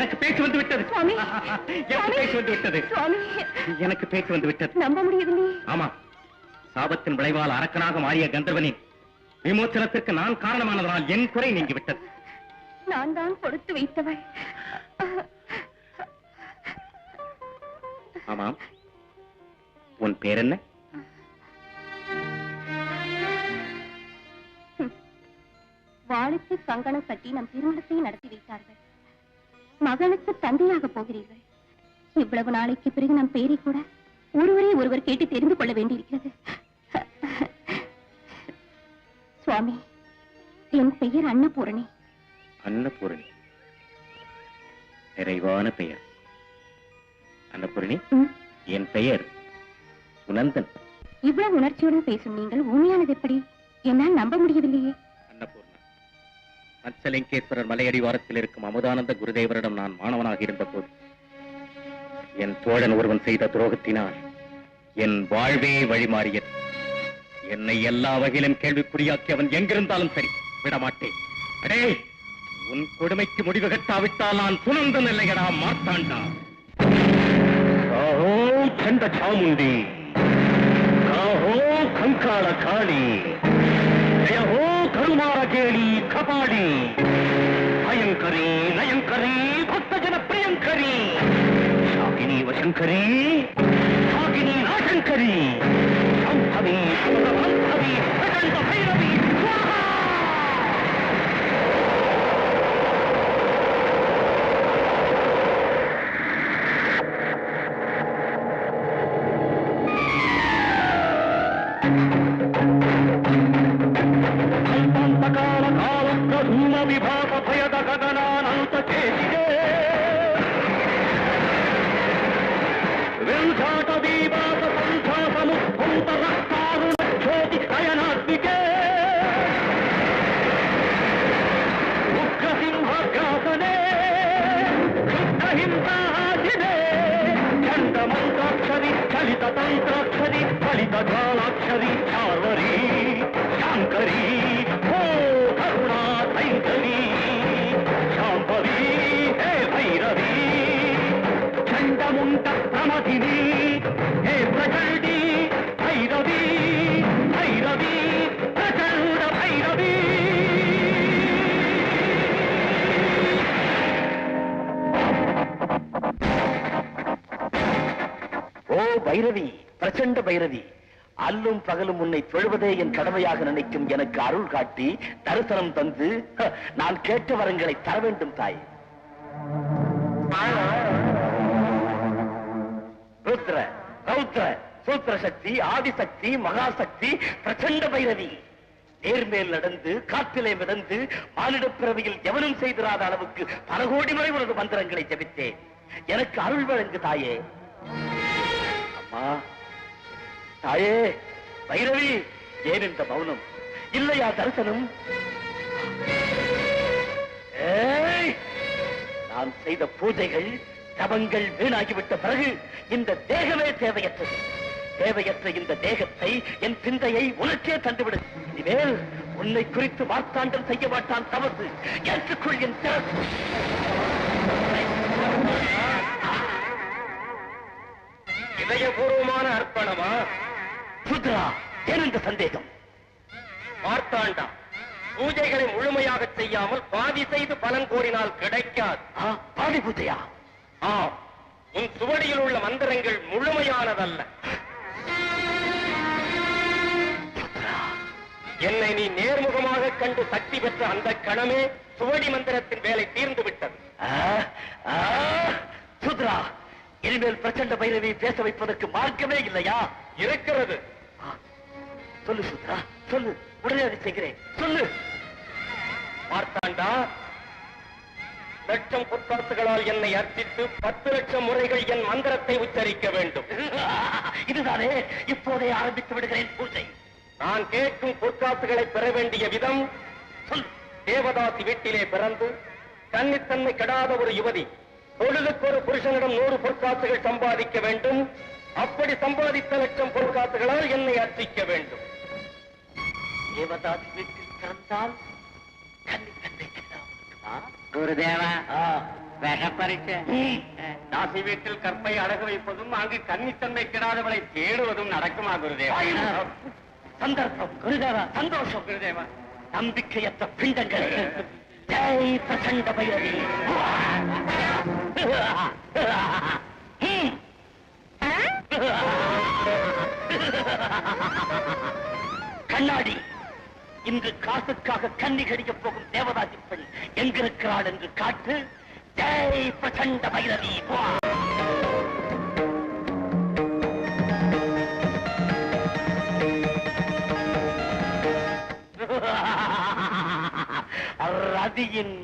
எனக்கு பேச்சு வந்து விட்டது சுவாமி. எனக்கு பேச்சு வந்து விட்டது சுவாமி. எனக்கு பேச்சு வந்து விட்டது. நம்ப முடியவில்லை. ஆமா, சாபத்தின் விளைவால் அரக்கனாக மாறிய கந்தர்வனின் விமோச்சனத்திற்கு நான் காரணமானதனால் என் குறை நீங்கி விட்டது. நான் தான் கொடுத்து வைத்தவள். ஆமாம், உன் பேர் என்ன? வாளுக்கு கங்கணம் கட்டி நம் திருமணத்தை நடத்தி வைத்தார்கள். மகனுக்கு தந்தையாக போகிறீர்கள். இவ்வளவு நாளைக்கு பிறகு நம் பெயரை கூட ஒருவரே ஒருவர் கேட்டு தெரிந்து கொள்ள வேண்டியிருக்கிறது. சுவாமி, என் பெயர் அன்னபூரணி. அன்னபூரணி, நிறைவான பெயர். அன்னபூரணி, என் பெயர் சுனந்தன். இவ்வளவு உணர்ச்சியுடன் பேசும் நீங்கள் உண்மையானது எப்படி? என்னால் நம்ப முடியவில்லையே. அன்னபூர்ணா, பஞ்சலிங்கேஸ்வரர் மலையடிவாரத்தில் இருக்கும் அமுதானந்த குருதேவரிடம் நான் மாணவனாக இருந்த போது என் தோழன் ஒருவன் செய்த துரோகத்தினால் என் வாழ்வே வழிமாறியது. என்னை எல்லா வகையிலும் கேள்விக்குறியாக்கி அவன் எங்கிருந்தாலும் சரி விடமாட்டேன். அடே, உன் கொடுமைக்கு முடிவு கட்டாவிட்டால் நான் சுனந்தன் இல்லையடா மார்த்தாண்டா. காஹோ சண்ட சாமுண்டி, காஹோ கங்காள காளி, ஜயஹோ கருமார கேளி கபாடி, பயங்கரி நயங்கரி பக்தஜன பிரியங்கரி, ಶಾಕಿನಿ ವಶಂಕರಿ, ಶಾಕಿನಿ ನಾಶಂಕರಿ, ಸಂಭವಿ ಸುರವಂತವಿ ಪ್ರಚಂಡ ಭೈರವಿ ಸ್ವಾಹಾ. ಕಾಲ ಕಾಲಕ್ಕ ಧೂಮ ವಿಭಾಗ ಭಯದ ಗಗನಾನಂತ ಚೇತಿಗೆ ವಿಂಧಾಟ ದೀಪಾತ ಸಂಧಾಸ ಮುಕ್ತ ರಕ್ತಾರು ಜ್ಯೋತಿ ನಯನಾತ್ಮಿಕೆ ಉಗ್ರ ಸಿಂಹಾಗ್ರಾಸನೆ ಶುದ್ಧ ಹಿಂಸಾಹಾಸಿನೆ ಚಂಡ ಮಂತ್ರಾಕ್ಷರಿ ಚಲಿತ ತಂತ್ರಾಕ್ಷರಿ ಫಲಿತ ಜ್ವಾಲಾಕ್ಷರಿ ಚಾರ್ವರಿ ಶಾಂಕರಿ ಓ ಕರುಣಾ ಸೈಂಕರಿ ಶಾಂಭವಿ ಹೇ ಭೈರವಿ ಚಂಡಮುಂಡ ಪ್ರಮದಿನಿ ಹೇ ಪ್ರಚಂಡಿ ಭೈರವಿ ಭೈರವಿ ಪ್ರಚಂಡ ಭೈರವಿ. ஓ பைரவி, பிரச்சண்ட பைரவி, அல்லும் பகலும் உன்னை தொழுவதே என் கடமையாக நினைக்கும் எனக்கு அருள் காட்டி தரிசனம் தந்து நான் கேட்ட வரங்களை தர வேண்டும் தாய். ருத்ர ரௌத்ர சூத்திர சக்தி, ஆதிசக்தி, மகாசக்தி, பிரச்சண்ட பைரவி, நேர்மேல் நடந்து காற்றிலே மிதந்து மானிட பிறவியில் எவனும் செய்திராத அளவுக்கு பல கோடி முறை உனது மந்திரங்களை ஜபித்தேன். எனக்கு அருள் வழங்கு தாயே. அம்மா தாயே பைரவி, ஏன் இந்த மௌனம்? இல்லையா தரிசனம்? ஏய், நான் செய்த பூஜைகள் தவங்கள் வீணாகிவிட்ட பிறகு இந்த தேகமே தேவையற்றது. தேவையற்ற இந்த தேகத்தை, என் சிந்தையை உனக்கே தந்துவிடு. இனிமேல் உன்னை குறித்து வார்த்தாண்டம் செய்ய மாட்டான் தவறு. ஏற்றுக்கொள் என் திறப்பு. இதயபூர்வமான அர்ப்பணமா? சுத்ரா, ஏன் இந்த சந்தேகம்? மார்த்தாண்டா, பூஜைகளை முழுமையாக செய்யாமல் பாதி செய்து பலன் கோரினால் கிடைக்காது. பாதி பூஜையா? உன் சுவடியில் உள்ள மந்திரங்கள் முழுமையானதல்ல. என்னை நீ நேர்முகமாக கண்டு சக்தி பெற்ற அந்த கணமே சுவடி மந்திரத்தின் வேலை தீர்ந்து விட்டது. சுத்ரா, இனிமேல் பிரச்சண்ட பைரவி பேச வைப்பதற்கு மார்க்கமே இல்லையா? இருக்கிறது. சொல்லு சுத்ரா, சொல்லு. உடனே அதை செய்கிறேன். சொல்லு. மார்த்தாண்டா, லட்சம் பொற்காசுகளால் என்னை அர்ப்பித்து 10 லட்சம் முறைகள் என் மந்திரத்தை உச்சரிக்க வேண்டும். இதுதானே? இப்போதே ஆரம்பித்து விடுகிறேன் பூஜை. நான் கேட்கும் பொற்காசுகளை பெற வேண்டிய விதம் சொல். தேவதாசி வீட்டிலே பிறந்து கன்னித்தன்மை கெடாத ஒரு யுவதி தொழிலுக்கு ஒரு புருஷனிடம் 100 பொற்காசுகள் சம்பாதிக்க வேண்டும். அப்படி சம்பாதித்த லட்சம் பொற்காசுகளால் என்னை அர்ச்சிக்க வேண்டும். தேவதாசி வீட்டில் பிறந்தால் கன்னித்தன்மை கெடாமல் இருக்குமா? குருதேவா, பரீட்சை தாசி வீட்டில் கற்பை அடகு வைப்பதும் அங்கு கன்னித்தன்மை கிடாதவளை தேடுவதும் நடக்குமா குருதேவா? சந்தர்ப்பம் குருதேவா, சந்தோஷம் குருதேவா. நம்பிக்கையற்ற பிண்டங்கள். ஜெய் பிரச்சண்ட பைரவி. கண்ணாடி, இன்று காசுக்காக கண்ணி கடிக்கப் போகும் தேவதாசி பெண் எங்கிருக்கிறாள் என்று காட்டு. ஜெய் பிரச்சண்ட பைரவி. ரதியின்